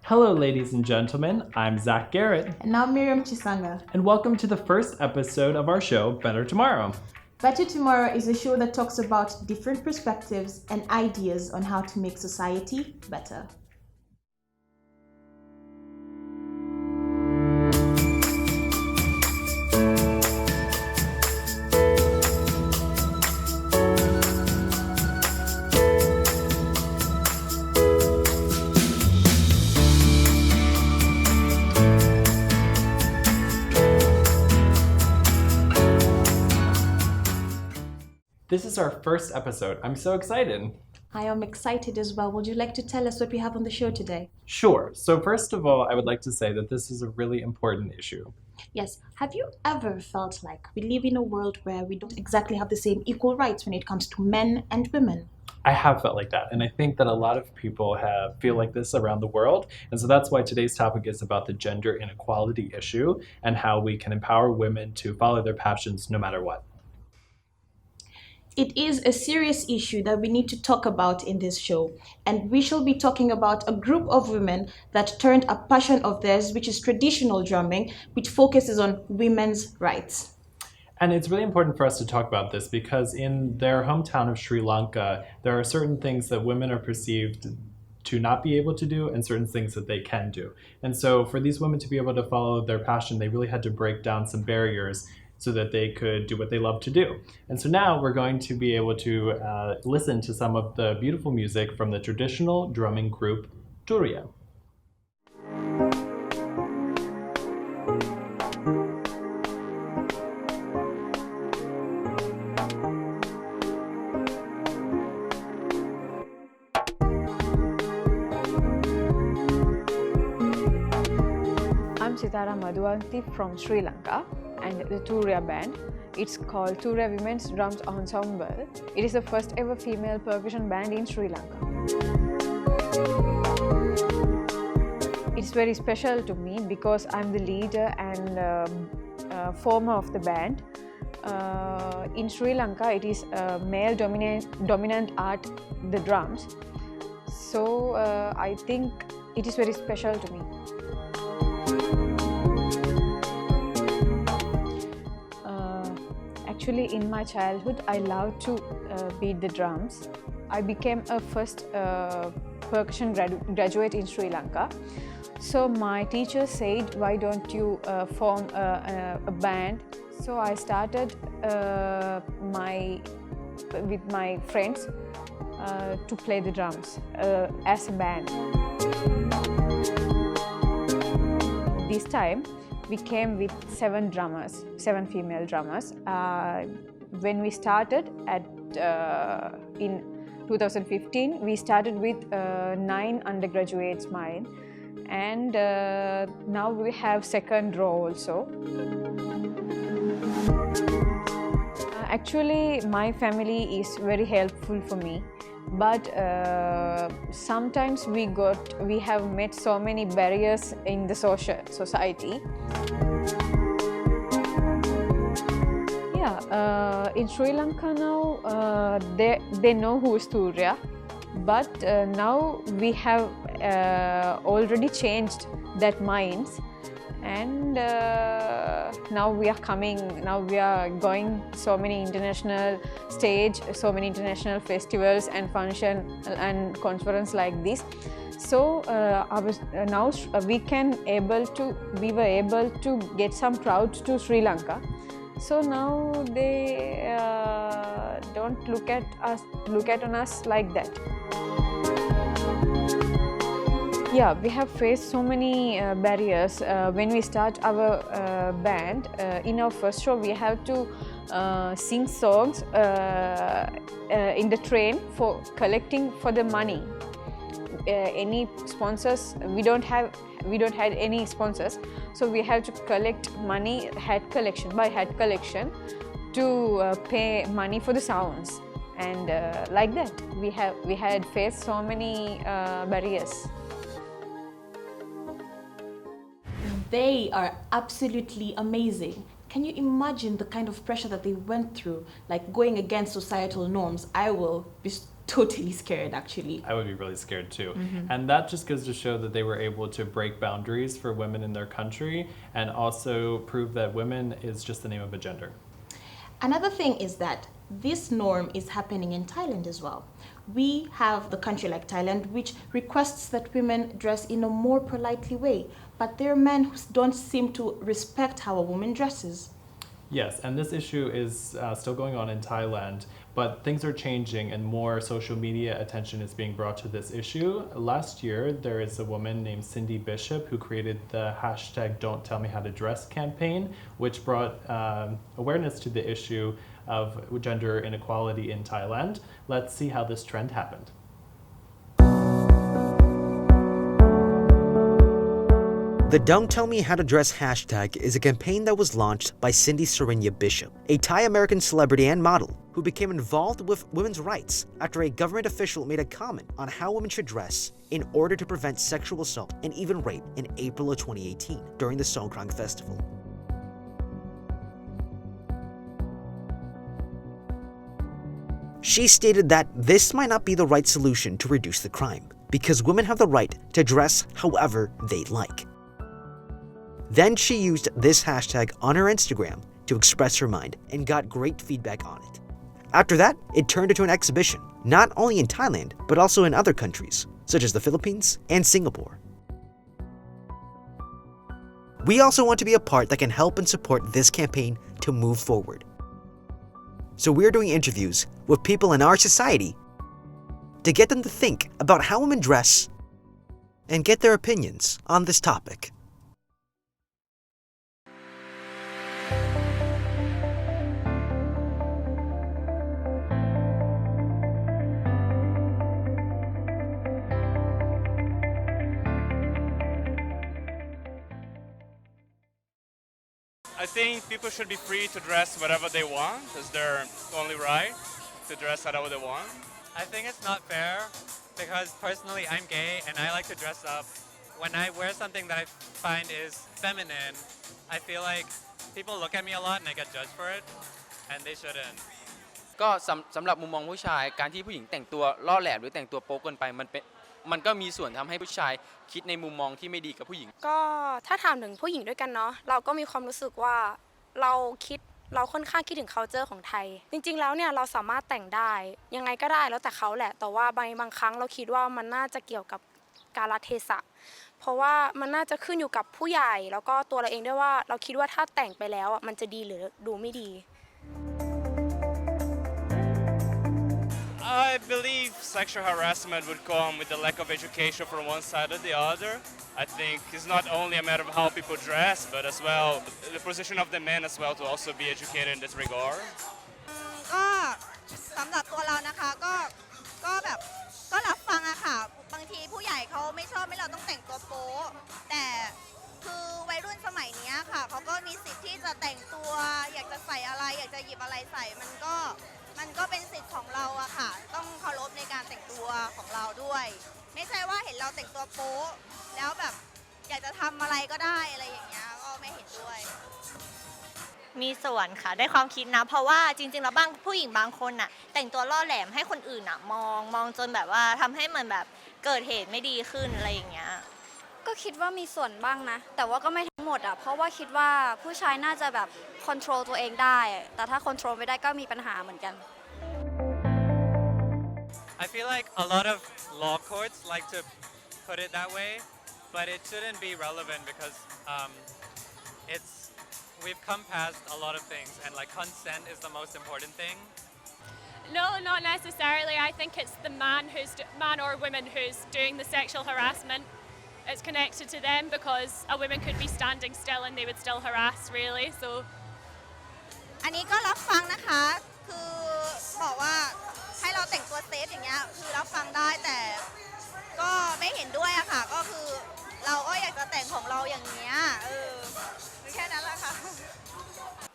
Hello, ladies and gentlemen. I'm Zach Garrett, And now Miriam Chisanga. and welcome to the first episode of our show, Better Tomorrow. Better Tomorrow is a show that talks about different perspectives and ideas on how to make society better. This is our first episode. I'm so excited. I am excited as well. Would you like to tell us what we have on the show today? Sure. So, first of all, I would like to say that this is a really important issue. Yes. Have you ever felt like we live in a world where we don't exactly have the same equal rights when it comes to men and women? I have felt like that, and I think that a lot of people feel like this around the world. And so that's why today's topic is about the gender inequality issue and how we can empower women to follow their passions no matter what. It is a serious issue that we need to talk about in this show, and we shall be talking about a group of women that turned a passion of theirs, which is traditional drumming, which focuses on women's rights. And it's really important for us to talk about this because in their hometown of Sri Lanka, there are certain things that women are perceived to not be able to do and certain things that they can do. And so for these women to be able to follow their passion, they really had to break down some barriers so that they could do what they love to do. And so now we're going to be able to listen to some of the beautiful music from the traditional drumming group Turiya. I'm Sitara Madhuvanti from Sri Lanka and the Turiya band. It's called Turiya Women's Drums Ensemble. It is the first ever female percussion band in Sri Lanka. It's very special to me because I'm the leader and former of the band. In Sri Lanka, it is a male dominant art, the drums. So I think it is very special to me. Actually, in my childhood, I loved to beat the drums. I became a first percussion graduate in Sri Lanka. So my teacher said, why don't you form a band? So I started with my friends to play the drums as a band. This time, we came with 7 female drummers. When we started in 2015, we started with 9 undergraduates mine, and now we have second row also. Actually, my family is very helpful for me, but sometimes we have met so many barriers in the society. Yeah, in Sri Lanka now they know who is Turiya, but now we have already changed that minds, and now we are going so many international stage, so many international festivals and function and conference like this. So now we were able to get some crowds to Sri Lanka. So now they don't look on us like that. Yeah, we have faced so many barriers when we start our band. In our first show, we have to sing songs in the train for collecting for the money. Any sponsors? We don't have any sponsors, so we have to collect money by head collection to pay money for the sounds, and like that we had faced so many barriers. They are absolutely amazing. Can you imagine the kind of pressure that they went through, like going against societal norms? I will be totally scared, actually. I would be really scared too. And that just goes to show that they were able to break boundaries for women in their country and also prove that women is just the name of a gender. Another thing is that this norm is happening in Thailand as well. We have the country like Thailand, which requests that women dress in a more politely way, but there are men who don't seem to respect how a woman dresses. Yes, and this issue is still going on in Thailand, but things are changing and more social media attention is being brought to this issue. Last year, there is a woman named Cindy Bishop who created the hashtag Don't Tell Me How to Dress campaign, which brought awareness to the issue of gender inequality in Thailand. Let's see how this trend happened. The Don't Tell Me How to Dress hashtag is a campaign that was launched by Cindy Surinya Bishop, a Thai-American celebrity and model who became involved with women's rights after a government official made a comment on how women should dress in order to prevent sexual assault and even rape in April of 2018 during the Songkran Festival. She stated that this might not be the right solution to reduce the crime, because women have the right to dress however they like. Then she used this hashtag on her Instagram to express her mind and got great feedback on it. After that, it turned into an exhibition, not only in Thailand, but also in other countries, such as the Philippines and Singapore. We also want to be a part that can help and support this campaign to move forward. So we're doing interviews with people in our society to get them to think about how women dress and get their opinions on this topic. I think people should be free to dress whatever they want. It's their only right to dress however they want. I think it's not fair because personally I'm gay and I like to dress up. When I wear something that I find is feminine, I feel like people look at me a lot and I get judged for it, and they shouldn't. ก็สำหรับมุมมองผู้ชายการที่ผู้หญิงแต่งตัวล่อแหลมหรือแต่งตัวโป๊เกินไปมันก็มีส่วนทำให้ผู้ชายคิดในมุมมองที่ไม่ดีกับผู้หญิง ก็ถ้าถามถึงผู้หญิงด้วยกันเนาะเราก็มีความรู้สึกว่าเราค่อนข้างคิดถึง culture ของไทยจริงๆแล้วเนี่ยเราสามารถแต่งได้ยังไงก็ได้แล้วแต่เขาแหละแต่ว่าบางครั้งเราคิดว่ามันน่าจะเกี่ยวกับกาลเทศะเพราะว่ามันน่าจะขึ้นอยู่กับผู้ใหญ่แล้วก็ตัวเราเองด้วยว่าเราคิดว่าถ้าแต่งไปแล้วมันจะดีหรือดูไม่ดี I believe sexual harassment would come with the lack of education from one side or the other. I think it's not only a matter of how people dress, but as well the position of the men as well to also be educated in this regard. ก็สำหรับตัวเรานะคะก็แบบก็รับฟังอะค่ะบางทีผู้ใหญ่เขาไม่ชอบให้เราต้องแต่งตัวโป๊แต่คือวัยรุ่นสมัยนี้ค่ะเขาก็มีสิทธิ์ที่จะแต่งตัวอยากจะใส่อะไรอยากจะหยิบอะไรใส่มันก็เป็นสิทธิ์ของเราอะค่ะต้องเคารพในการแต่งตัวของเราด้วยไม่ใช่ว่าเห็นเราแต่งตัวโป๊แล้วแบบอยากจะทำอะไรก็ได้อะไรอย่างเงี้ยก็ไม่เห็นด้วยมีส่วนค่ะได้ความคิดนะเพราะว่าจริงๆแล้วผู้หญิงบางคนน่ะแต่งตัวล่อแหลมให้คนอื่นน่ะมองจนแบบว่าทำให้เหมือนแบบเกิดเหตุไม่ดีขึ้นอะไรอย่างเงี้ยก็คิดว่ามีส่วนบ้างนะแต่ว่าก็ไม่ทั้งหมดอะเพราะว่าคิดว่าผู้ชายน่าจะแบบคอนโทรลตัวเองได้แต่ถ้าคอนโทรลไม่ได้ก็มีปัญหาเหมือนกัน I feel like a lot of law courts like to put it that way, but it shouldn't be relevant because we've come past a lot of things and like consent is the most important thing. No, not necessarily. I think it's the man or woman who's doing the sexual harassment. It's connected to them because a woman could be standing still and they would still harass really. So อันนี้ก็รับฟังนะคะคือบอกว่าให้เราแต่งตัวเซฟอย่างเงี้ยคือรับฟังได้แต่ก็ไม่เห็นด้วยอะค่ะก็คือเราก็อยากจะแต่งของเราอย่างเงี้ยแค่นั้นแหละค่ะ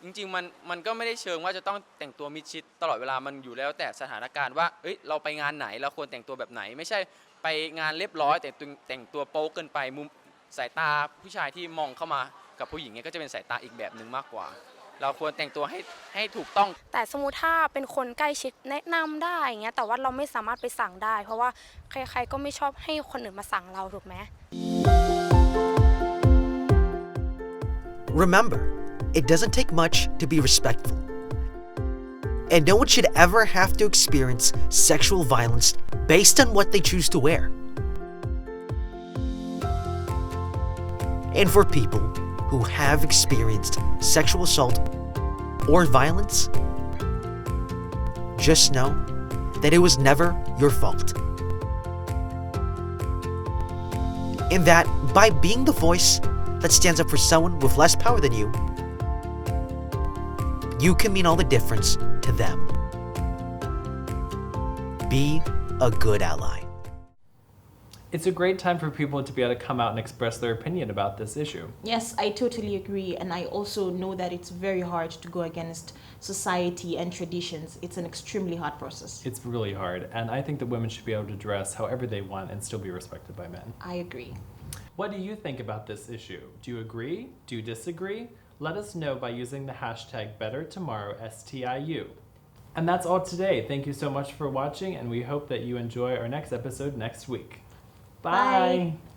จริงๆมันก็ไม่ได้เชิงว่าจะต้องแต่งตัวมิดชิดตลอดเวลามันอยู่แล้วแต่สถานการณ์ว่าเราไปงานไหนเราควรแต่งตัวแบบไหนไม่ใช่ไปงานเรียบร้อยแต่แต่งตัวโป๊เกินไปมุมสายตาผู้ชายที่มองเข้ามากับผู้หญิงเนี่ยก็จะเป็นสายตาอีกแบบนึงมากกว่า เราควรแต่งตัวให้ถูกต้อง แต่สมมุติถ้าเป็นคนใกล้ชิดแนะนำได้อย่างเงี้ยแต่ว่าเราไม่สามารถไปสั่งได้ เพราะว่าใครๆก็ไม่ชอบให้คนอื่นมาสั่งเราถูกไหม Remember, it doesn't take much to be respectful. And no one should ever have to experience sexual violence based on what they choose to wear. And for people who have experienced sexual assault or violence, just know that it was never your fault. And that by being the voice that stands up for someone with less power than you can mean all the difference to them. Be a good ally. It's a great time for people to be able to come out and express their opinion about this issue. Yes, I totally agree. And I also know that it's very hard to go against society and traditions. It's an extremely hard process. It's really hard. And I think that women should be able to dress however they want and still be respected by men. I agree. What do you think about this issue? Do you agree? Do you disagree? Let us know by using the hashtag #BetterTomorrow_STIU. And that's all today. Thank you so much for watching, and we hope that you enjoy our next episode next week. Bye. Bye.